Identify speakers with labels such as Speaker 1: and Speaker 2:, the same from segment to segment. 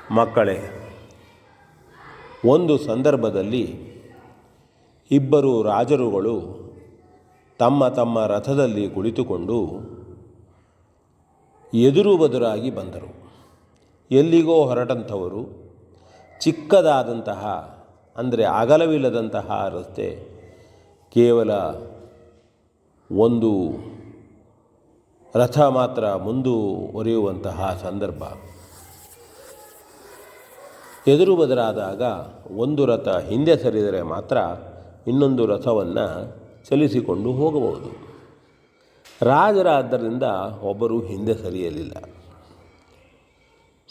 Speaker 1: ಮಕ್ಕಳೇ, ಒಂದು ಸಂದರ್ಭದಲ್ಲಿ ಇಬ್ಬರು ರಾಜರುಗಳು ತಮ್ಮ ತಮ್ಮ ರಥದಲ್ಲಿ ಕುಳಿತುಕೊಂಡು ಎದುರು ಬದುರಾಗಿ ಬಂದರು. ಎಲ್ಲಿಗೋ ಹೊರಟಂಥವರು ಚಿಕ್ಕದಾದಂತಹ, ಅಂದರೆ ಅಗಲವಿಲ್ಲದಂತಹ ರಸ್ತೆ, ಕೇವಲ ಒಂದು ರಥ ಮಾತ್ರ ಮುಂದುವರಿಯುವಂತಹ ಸಂದರ್ಭ. ಎದುರು ಬದರಾದಾಗ ಒಂದು ರಥ ಹಿಂದೆ ಸರಿದರೆ ಮಾತ್ರ ಇನ್ನೊಂದು ರಥವನ್ನು ಚಲಿಸಿಕೊಂಡು ಹೋಗಬಹುದು. ರಾಜರಾದ್ದರಿಂದ ಒಬ್ಬರು ಹಿಂದೆ ಸರಿಯಲಿಲ್ಲ.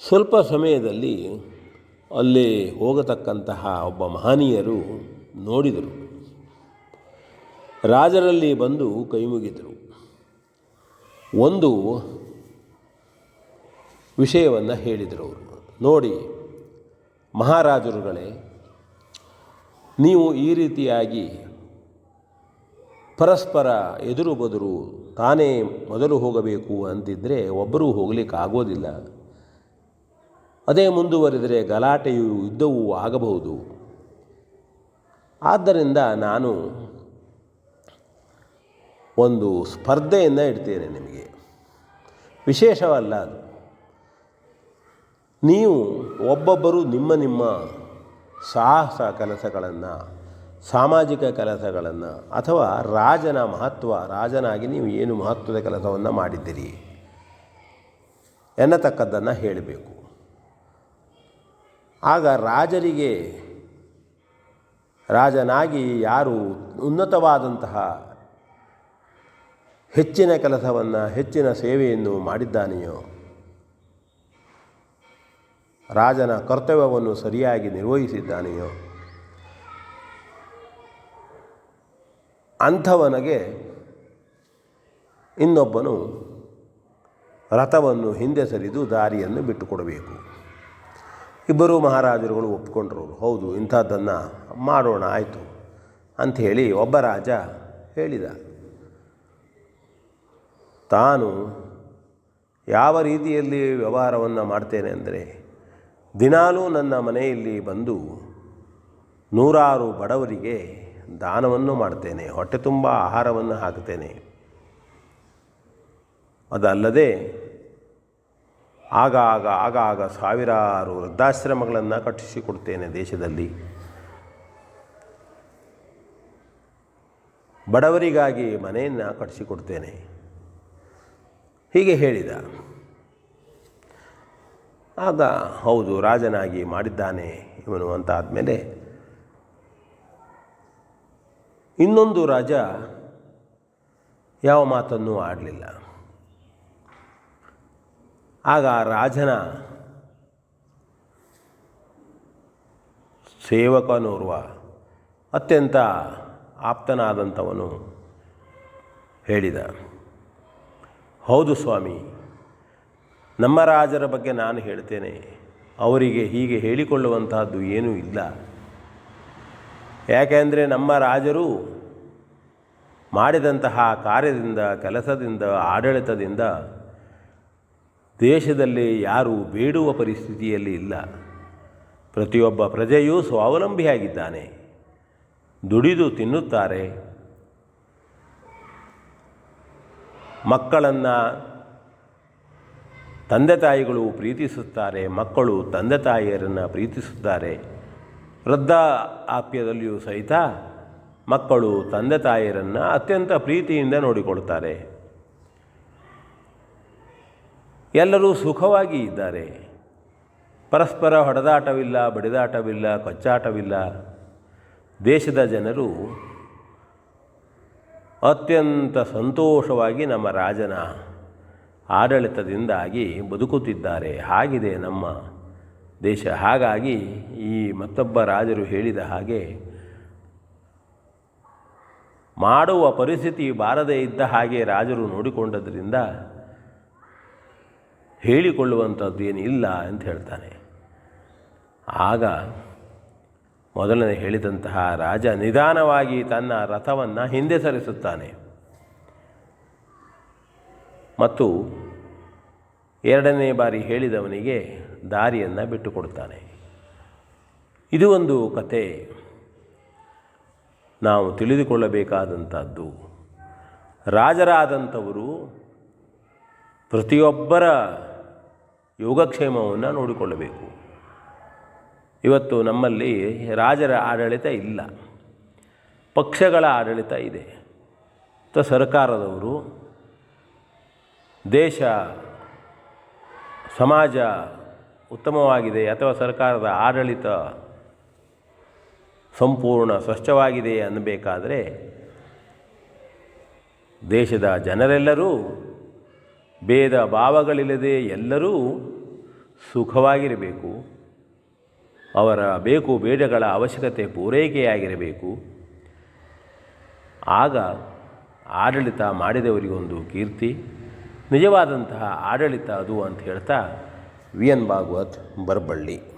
Speaker 1: ಸ್ವಲ್ಪ ಸಮಯದಲ್ಲಿ ಅಲ್ಲಿ ಹೋಗತಕ್ಕಂತಹ ಒಬ್ಬ ಮಹನೀಯರು ನೋಡಿದರು. ರಾಜರಲ್ಲಿ ಬಂದು ಕೈ ಮುಗಿದರು. ಒಂದು ವಿಷಯವನ್ನು ಹೇಳಿದರು ಅವರು. ನೋಡಿ ಮಹಾರಾಜರುಗಳೇ, ನೀವು ಈ ರೀತಿಯಾಗಿ ಪರಸ್ಪರ ಎದುರು ಬದುರು ತಾನೇ ಮೊದಲು ಹೋಗಬೇಕು ಅಂತಿದ್ದರೆ ಒಬ್ಬರೂ ಹೋಗಲಿಕ್ಕೆ ಆಗೋದಿಲ್ಲ. ಅದೇ ಮುಂದುವರಿದರೆ ಗಲಾಟೆಯು ಯುದ್ಧವೂ ಆಗಬಹುದು. ಆದ್ದರಿಂದ ನಾನು ಒಂದು ಸ್ಪರ್ಧೆಯನ್ನು ಇಡ್ತೇನೆ ನಿಮಗೆ. ವಿಶೇಷವಲ್ಲ ಅದು. ನೀವು ಒಬ್ಬೊಬ್ಬರು ನಿಮ್ಮ ನಿಮ್ಮ ಸಾಹಸ ಕೆಲಸಗಳನ್ನು, ಸಾಮಾಜಿಕ ಕೆಲಸಗಳನ್ನು, ಅಥವಾ ರಾಜನ ಮಹತ್ವ, ರಾಜನಾಗಿ ನೀವು ಏನು ಮಹತ್ವದ ಕೆಲಸವನ್ನು ಮಾಡಿದ್ದೀರಿ ಎನ್ನತಕ್ಕದ್ದನ್ನು ಹೇಳಬೇಕು. ಆಗ ರಾಜರಿಗೆ, ರಾಜನಾಗಿ ಯಾರು ಉನ್ನತವಾದಂತಹ ಹೆಚ್ಚಿನ ಕೆಲಸವನ್ನು, ಹೆಚ್ಚಿನ ಸೇವೆಯನ್ನು ಮಾಡಿದ್ದಾನೆಯೋ, ರಾಜನ ಕರ್ತವ್ಯವನ್ನು ಸರಿಯಾಗಿ ನಿರ್ವಹಿಸಿದ್ದಾನೆಯೋ ಅಂಥವನಿಗೆ ಇನ್ನೊಬ್ಬನು ರಥವನ್ನು ಹಿಂದೆ ಸರಿದು ದಾರಿಯನ್ನು ಬಿಟ್ಟುಕೊಡಬೇಕು. ಇಬ್ಬರೂ ಮಹಾರಾಜರುಗಳು ಒಪ್ಪಿಕೊಂಡ್ರು. ಹೌದು, ಇಂಥದ್ದನ್ನು ಮಾಡೋಣ, ಆಯಿತು ಅಂಥೇಳಿ ಒಬ್ಬ ರಾಜ ಹೇಳಿದ. ತಾನು ಯಾವ ರೀತಿಯಲ್ಲಿ ವ್ಯವಹಾರವನ್ನು ಮಾಡ್ತೇನೆ ಅಂದರೆ, ದಿನಾಲೂ ನನ್ನ ಮನೆಯಲ್ಲಿ ಬಂದು ನೂರಾರು ಬಡವರಿಗೆ ದಾನವನ್ನು ಮಾಡ್ತೇನೆ, ಹೊಟ್ಟೆ ತುಂಬ ಆಹಾರವನ್ನು ಹಾಕ್ತೇನೆ. ಅದಲ್ಲದೆ ಆಗಾಗ ಸಾವಿರಾರು ವೃದ್ಧಾಶ್ರಮಗಳನ್ನು ಕಟ್ಟಿಸಿಕೊಡ್ತೇನೆ ದೇಶದಲ್ಲಿ. ಬಡವರಿಗಾಗಿ ಮನೆಯನ್ನು ಕಟ್ಟಿಸಿಕೊಡ್ತೇನೆ. ಹೀಗೆ ಹೇಳಿದ. ಆಗ ಹೌದು, ರಾಜನಾಗಿ ಮಾಡಿದ್ದಾನೆ ಇವನು ಅಂತ ಆದಮೇಲೆ ಇನ್ನೊಂದು ರಾಜ ಯಾವ ಮಾತನ್ನೂ ಆಡಲಿಲ್ಲ. ಆಗ ರಾಜನ ಸೇವಕನೋರ್ವ, ಅತ್ಯಂತ ಆಪ್ತನಾದಂಥವನು ಹೇಳಿದ, ಹೌದು ಸ್ವಾಮಿ, ನಮ್ಮ ರಾಜರ ಬಗ್ಗೆ ನಾನು ಹೇಳ್ತೇನೆ. ಅವರಿಗೆ ಹೀಗೆ ಹೇಳಿಕೊಳ್ಳುವಂತಹದ್ದು ಏನೂ ಇಲ್ಲ. ಯಾಕೆಂದರೆ ನಮ್ಮ ರಾಜರು ಮಾಡಿದಂತಹ ಕಾರ್ಯದಿಂದ, ಕೆಲಸದಿಂದ, ಆಡಳಿತದಿಂದ ದೇಶದಲ್ಲಿ ಯಾರೂ ಬೇಡುವ ಪರಿಸ್ಥಿತಿಯಲ್ಲಿ ಇಲ್ಲ. ಪ್ರತಿಯೊಬ್ಬ ಪ್ರಜೆಯೂ ಸ್ವಾವಲಂಬಿಯಾಗಿದ್ದಾನೆ. ದುಡಿದು ತಿನ್ನುತ್ತಾರೆ. ಮಕ್ಕಳನ್ನು ತಂದೆ ತಾಯಿಗಳು ಪ್ರೀತಿಸುತ್ತಾರೆ, ಮಕ್ಕಳು ತಂದೆ ತಾಯಿಯರನ್ನು ಪ್ರೀತಿಸುತ್ತಾರೆ. ವೃದ್ಧಾಪ್ಯದಲ್ಲಿಯೂ ಸಹಿತ ಮಕ್ಕಳು ತಂದೆ ತಾಯಿಯರನ್ನು ಅತ್ಯಂತ ಪ್ರೀತಿಯಿಂದ ನೋಡಿಕೊಳ್ತಾರೆ. ಎಲ್ಲರೂ ಸುಖವಾಗಿ ಇದ್ದಾರೆ. ಪರಸ್ಪರ ಹೊಡೆದಾಟವಿಲ್ಲ, ಬಡಿದಾಟವಿಲ್ಲ, ಕಚ್ಚಾಟವಿಲ್ಲ. ದೇಶದ ಜನರು ಅತ್ಯಂತ ಸಂತೋಷವಾಗಿ ನಮ್ಮ ರಾಜನ ಆಡಳಿತದಿಂದಾಗಿ ಬದುಕುತ್ತಿದ್ದಾರೆ. ಹಾಗಿದೆ ನಮ್ಮ ದೇಶ. ಹಾಗಾಗಿ ಈ ಮತ್ತೊಬ್ಬ ರಾಜರು ಹೇಳಿದ ಹಾಗೆ ಮಾಡುವ ಪರಿಸ್ಥಿತಿ ಬಾರದೇ ಇದ್ದ ಹಾಗೆ ರಾಜರು ನೋಡಿಕೊಂಡದ್ರಿಂದ ಹೇಳಿಕೊಳ್ಳುವಂಥದ್ದು ಏನಿಲ್ಲ ಅಂತ ಹೇಳ್ತಾನೆ. ಆಗ ಮೊದಲನೇ ಹೇಳಿದಂತಹ ರಾಜ ನಿಧಾನವಾಗಿ ತನ್ನ ರಥವನ್ನು ಹಿಂದೆ ಸರಿಸುತ್ತಾನೆ ಮತ್ತು ಎರಡನೇ ಬಾರಿ ಹೇಳಿದವನಿಗೆ ದಾರಿಯನ್ನು ಬಿಟ್ಟುಕೊಡ್ತಾನೆ. ಇದು ಒಂದು ಕತೆ ನಾವು ತಿಳಿದುಕೊಳ್ಳಬೇಕಾದಂಥದ್ದು. ರಾಜರಾದಂಥವರು ಪ್ರತಿಯೊಬ್ಬರ ಯೋಗಕ್ಷೇಮವನ್ನು ನೋಡಿಕೊಳ್ಳಬೇಕು. ಇವತ್ತು ನಮ್ಮಲ್ಲಿ ರಾಜರ ಆಡಳಿತ ಇಲ್ಲ, ಪಕ್ಷಗಳ ಆಡಳಿತ ಇದೆ. ಸರ್ಕಾರದವರು ದೇಶ ಸಮಾಜ ಉತ್ತಮವಾಗಿದೆ ಅಥವಾ ಸರ್ಕಾರದ ಆಡಳಿತ ಸಂಪೂರ್ಣ ಸ್ವಚ್ಛವಾಗಿದೆ ಅನ್ನಬೇಕಾದರೆ ದೇಶದ ಜನರೆಲ್ಲರೂ ಭೇದ ಭಾವಗಳಿಲ್ಲದೆ ಎಲ್ಲರೂ ಸುಖವಾಗಿರಬೇಕು. ಅವರ ಬೇಕು ಬೇಡಗಳ ಅವಶ್ಯಕತೆ ಪೂರೈಕೆಯಾಗಿರಬೇಕು. ಆಗ ಆಡಳಿತ ಮಾಡಿದವರಿಗೊಂದು ಕೀರ್ತಿ, ನಿಜವಾದಂತಹ ಆಡಳಿತ ಅದು ಅಂತ ಹೇಳ್ತಾ ವಿ ಎನ್ ಭಾಗವತ್ ಬರಬಳ್ಳಿ.